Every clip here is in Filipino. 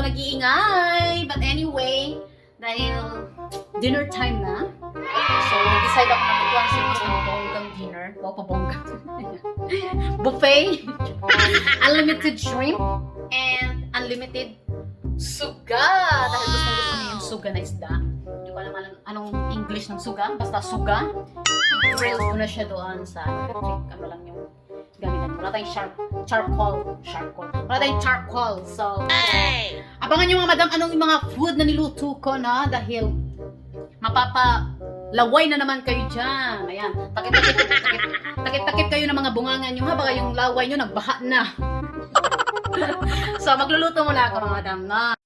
ako nag-iingay. But anyway, dahil dinner time na, so nag-decide ako na magkuhan siguro ng bonggang dinner. Wow, pabonggang. Buffet, unlimited shrimp, and unlimited suga. Dahil gusto niya yung suga na isda. Hindi ko alam anong English ng suga. Basta suga. I-grill ko na siya doon sa electric. Ano lang yung gamitan. Wala tayong charcoal. Wala tayong charcoal. So, abangan nyo mga madam anong yung mga food na niluto ko na dahil mapapalaway na naman kayo dyan. Ayan. Takip-takip kayo ng mga bungangan nyo ha. Baka yung laway nyo nagbaha na. So, magluluto muna ako mga madam na.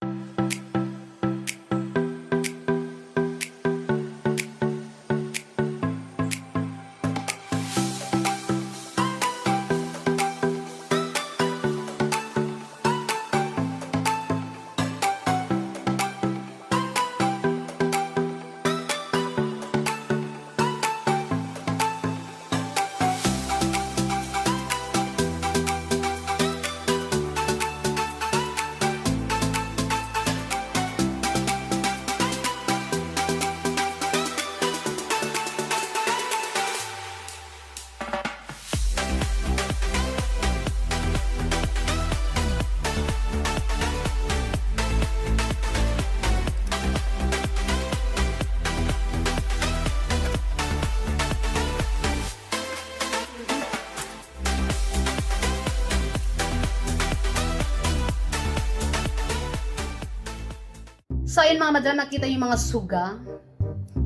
So, ayun mga madam, nakita yung mga suga.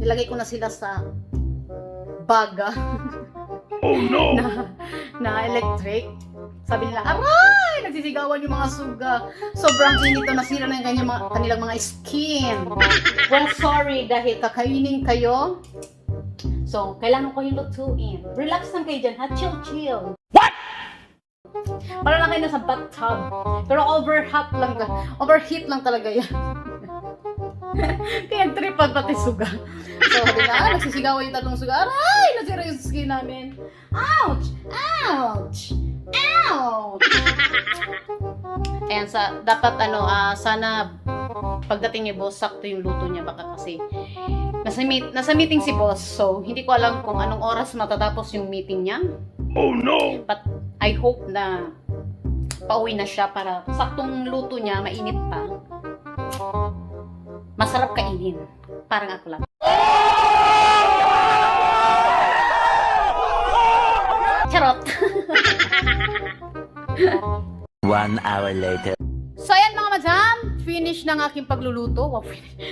Nilagay ko na sila sa baga. Oh no! na electric. Sabi nila, aray! Nagsisigawan yung mga suga. Sobrang init to, nasira na yung kanilang mga skin. Well, sorry, dahil kakainin kayo. So, kailangan ko yung lutuin. Relax lang kayo dyan, ha? Chill. What? Para lang kayo nasa bathtub. Pero overheat lang talaga yan. Kaya tripad pati suga. So, di ba? Nagsisigawan yung tatlong suga. Aray! Nasira yung skin namin. Ouch! Ayan, dapat sana pagdating ni boss, sakto yung luto niya. Baka kasi nasa meeting si boss. So, hindi ko alam kung anong oras matatapos yung meeting niya. Oh no! But I hope na pauwi na siya para saktong luto niya, mainit pa. Masarap kainin. Parang ako lang. Charot! 1 hour later. So, ayan mga madam. Finish na ng aking pagluluto. Wow,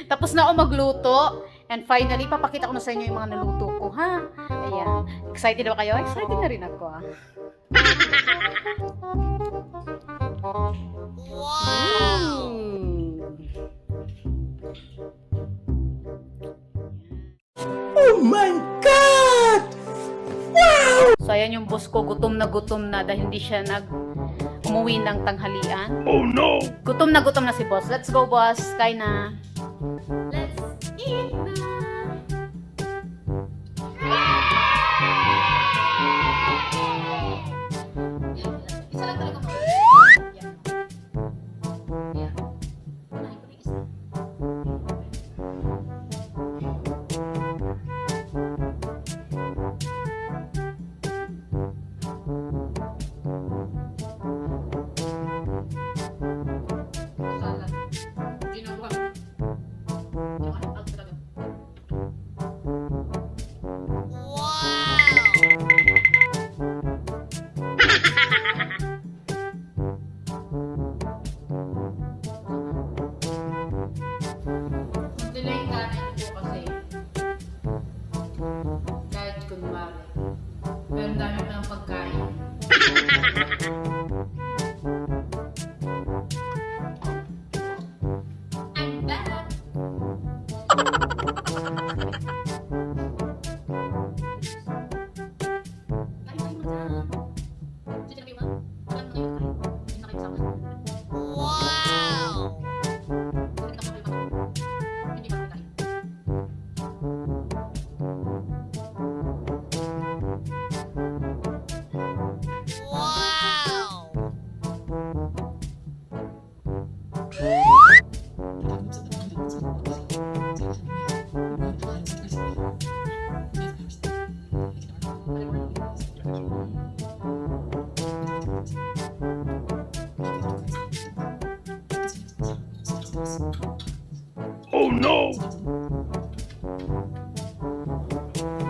tapos na ako magluto. And finally, papakita ko na sa inyo yung mga naluto ko, ha? Ayan. Excited ba kayo? Excited na rin ako, ha? Wow! Oh my God! Wow! So, ayan yung boss ko. Gutom na dahil hindi siya umuwi ng tanghalian. Oh no! Gutom na si boss. Let's go, boss. Kain na. Let's eat na. Isa lang talaga mo. Yeah. Unahin ko na isa. Salad. Ginawa.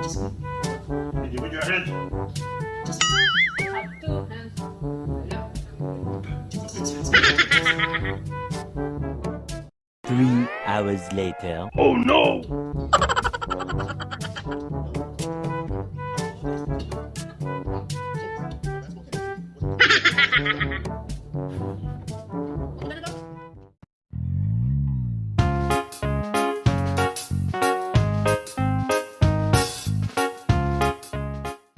Did you put your hand? Just have two hands. Yeah. 3 hours later. Oh no!